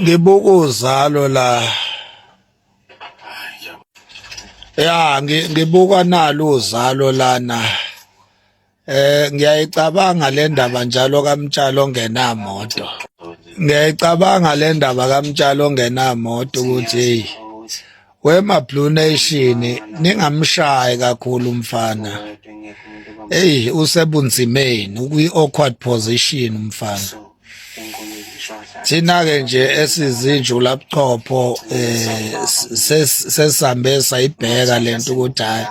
Ngibuka uzalo la. Ngibuka nalo uzalo lana. Ngiyayicabanga le ndaba njalo kaMtshalo ongenamoto. Ngiyayicabanga le ndaba kaMtshalo ongenamoto ukuthi hey wema Blue Nation ningamshayi kakhulu umfana. Hey usebunzimeni ukwi-awkward position umfana. Thina ke nje esizinjula buchopho sesambe sayibheka lento ukuthi hayi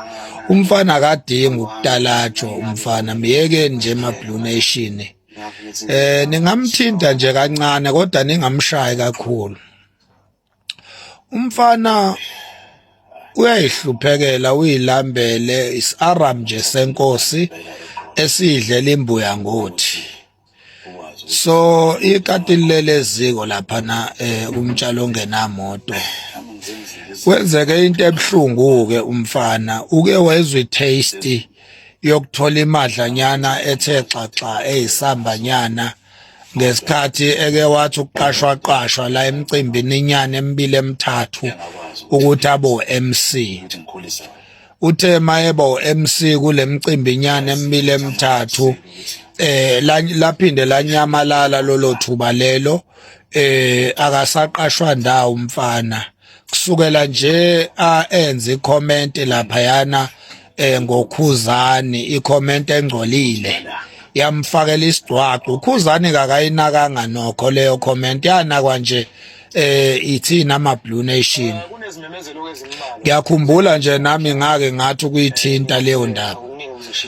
umfana akadingi ukutalatshwa umfana miyekeni nje Blue Nation ningamthinta nje kancane kodwa ningamshayi kakhulu umfana uyayihluphekela uyilambele isaram nje senkosi esidlela imbuya ngothi so ikati leleziko lapha na umtshalo ongenamoto kwenzeke into ebhlungu ke umfana uke wezwe itaste yokuthola imadlanyana ethe xaxa eyisambanyana ngesikhathi eke wathi ukuqashwa la emcimbini inyana emibili emithathu ukuthi abo MC uthe mayebo MC kule mcimbi inyana emibili emithathu laphinde lanyamalala lolo thuba lelo akasaqashwa ndawo umfana kusukela nje enze icomment lapha yana ngoKhuzani icomment engcolile yamfakela isidwaqo uKhuzani kakayinakanga nokho leyo comment yanakwa nje ithina Blue Nation ngiyakhumbula nje nami ngake ngathi ukuyithinta leyo ndaba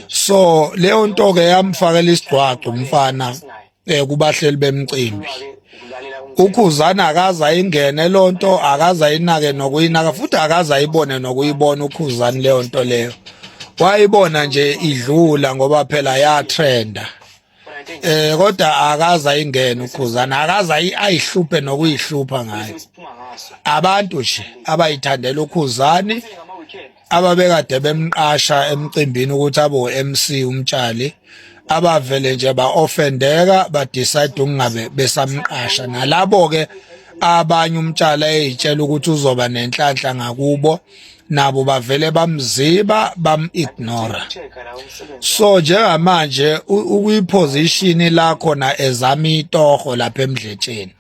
so leyo nto ke yamfakela isidwaqo umfana kubahleli bemcimbi uKhuzana akaza ingene lonto akaza inake nokuyinaka futhi akaza ayibone nokuyibona uKhuzani leyo nto leyo wayibona nje idlula ngoba phela ya trenda kodwa akaza ingene uKhuzana akaza ayihluphe nokuyihlupha ngayo abantu nje abayithandela uKhuzani ababekade bemqasha emcimbini ukuthi abo MC umtshali abavele nje ba-offendeka ba-decide ukungabe besamqasha nalabo ke abanye umtshali eyitshela ukuthi uzoba nenhlanhla ngakubo nabo bavele bamziba bam-ignora so njengamanje ukwiposition lakho na ezama itoho lapha emdletsheni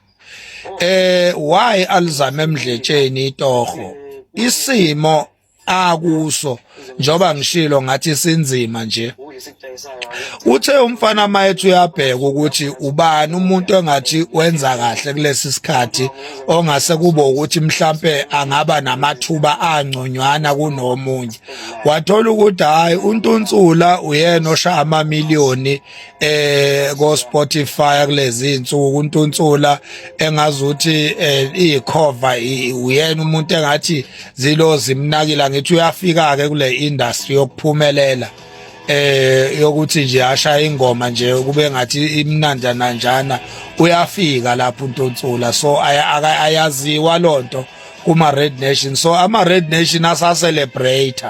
why alizama emdletsheni itoho isimo akuso njoba ngishilo ngathi sinzima nje uthe umfana mayethu uyabheka ukuthi ubani umuntu engathi wenza kahle kulesi sikhathi ongase kube ukuthi mhlambe angaba namathuba angconywana kunomunye wathola ukuthi hayi uNtunsula uyena oshaya amamiliyoni go Spotify kulezi insuku uNtunsula engazuthi icover uyena umuntu engathi zilozi mnakila ngithi uyafika ke kule industry yokuphumelela yokuthi nje ashaya ingoma nje kube ngathi imnanda nanjana uyafika lapho uNtunsula so ayaziwa lonto kuma Red Nation so ama Red Nation asa celebrate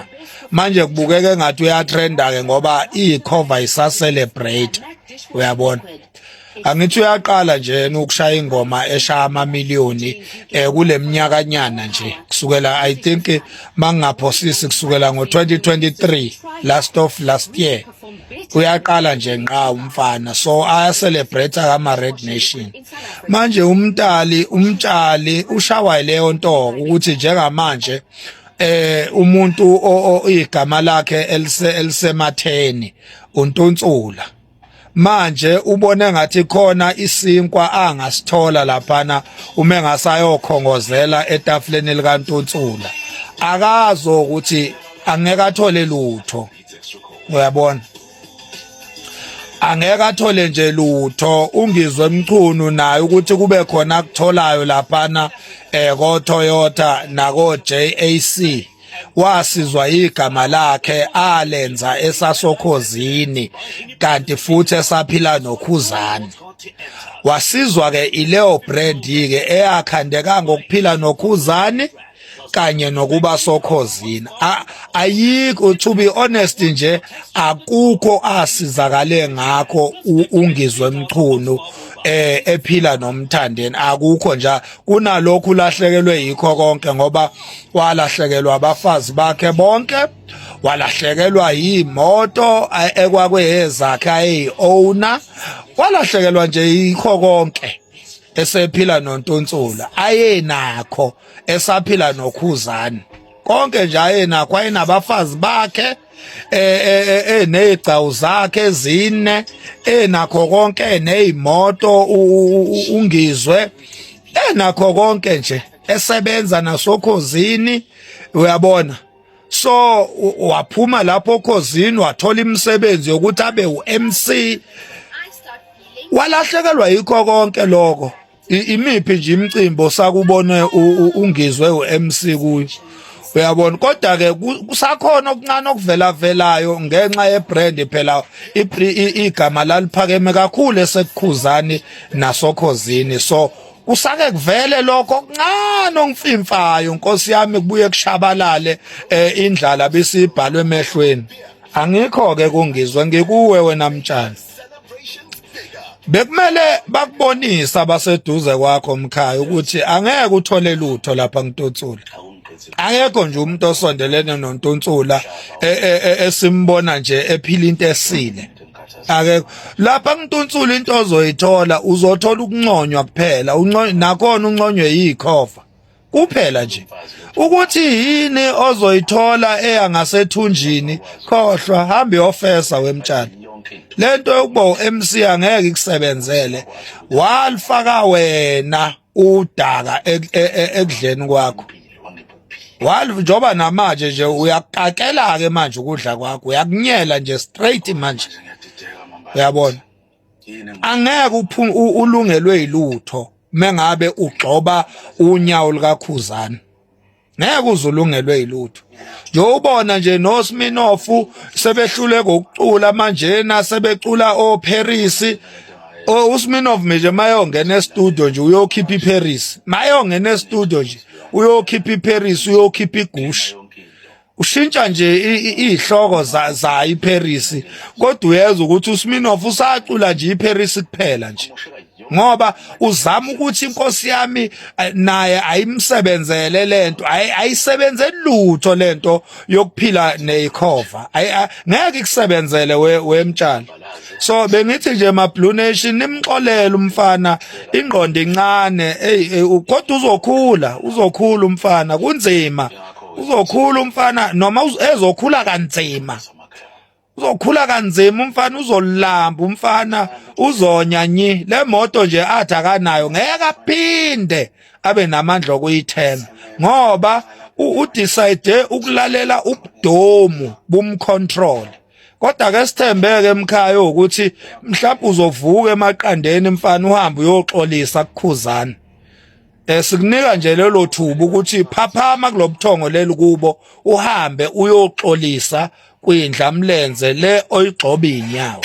manje kubukeke ngathi uyatrenda ke ngoba icover isa celebrate uyabona angithi uyaqala nje ukushaya ingoma eshaya amamiliyoni kule minyakanyana nje kusukela I think mangaphosisi kusukela ngo2023 last year uyaqala nje nqa umfana so aya celebrate kama Red Nation manje umtshali ushawa leyo nto ukuthi njengamanje umuntu igama lakhe elisematheni uNtunsula manje ubone ngathi khona isinkwa angasithola laphana uma engasayokhongozela etafuleni likaNtunsula akazo ukuthi angeke athole lutho uyabona angeke athole nje lutho ungizwe emchunu naye ukuthi kube khona akutholayo laphana ko Toyota nako JAC wasizwa igama lakhe alenza esasokhozini kanti futhi esaphila noKhuzani wasizwa ke ileo brand ke eyakhandeka ngokuphila noKhuzani kanye nokuba sokhozini ayikho to be honest nje akukho asizakale ngakho ungizwe emchunu ephila nomthandeni akukho nje kunalokhu ulahlekelwe yikho konke ngoba walahlekelwa abafazi bakhe bonke walahlekelwa yimoto ekwakweyezakhe ayi-owner walahlekelwa nje yikho konke esephila noNtunsula ayenakho esaphila noKhuzani konke nje ayenakho ayenabafazi bakhe enezigcawu zakhe ezine enakho konke nezimoto ungizwe enakho konke nje esebenza nasokhozini uyabona so waphuma lapho Khozini wathola imisebenzi yokuthi abe uMC walahlekelwa yikho konke lokho imiphi nje imicimbi sakubone ungizwe uMC kuyo uyabona kodwa ke kusakhona okuncane okuvelavelayo ngenxa yebrand phela igama laliphakeme kakhulu esekukhuzani nasokhozini so usake kuvele lokho okuncane ongifimfayo Nkosi yami kubuye kushabalale indlala besibhalwe emehlweni angikho ke kungizwe ngikuwe wena Mtshana bekumele bakubonisa abaseduze kwakho Mkhaya ukuthi angeke uthole lutho lapha kuNtunsula akekho nje umuntu osondelene noNtunsula esimbona nje ephila into esile akekho lapha kuNtunsula into ozoyithola uzothola ukunconywa kuphela nakhona unconywe yikhova kuphela nje ukuthi yini ozoyithola eyangasethunjini khohlwa hamba yofesa wemtshana lento yokuba uMC angeke ikusebenzele walifaka wena udaka ekudleni kwakho njoba namanje nje uyaqakela ke manje ukudla kwakho uyakunyela nje straight manje uyabona angeke ulungelwe yilutho mengabe ugxoba unyawo likaKhuzani ngeke uzulungelwe yilutho nje ubona nje noSminoff sebehlule ngokucula manje sebecula oParis uSminoff nje mayongena estudio nje uyokhipha iParis mayongena estudio nje uyokhipha iParis uyokhipha igushi ushintsha nje izihloko za iParis kodwa uyeza ukuthi uSminoff usacula nje iParis kuphela nje ngoba uzama ukuthi Inkosi yami naye ayimsebenzele lento ayisebenzeli lutho lento yokuphila neyikhova ngeke ikusebenzele wemtshana so bengithi nje maBlue Nation nimxolele umfana ingqondo incane kodwa uzokhula umfana kunzima uzokhula umfana noma ezokhula kanzima uzokhula kanzima umfana uzolamba umfana uzonyanyi le moto nje athi akanayo ngeke aphinde abe namandla okuyithenga ngoba udecide ukulalela ubudomu bumcontrol kodwa ke sithembeke Mkhaya ukuthi mhlawumbe uzovuka emaqandeni mfana uhambe uyoxolisa kuKhuzani sikunika nje lelo thuba ukuthi phaphama kulobuthongo leli kubo uhambe uyoxolisa kwindlamlenze le oyigcoba inyawo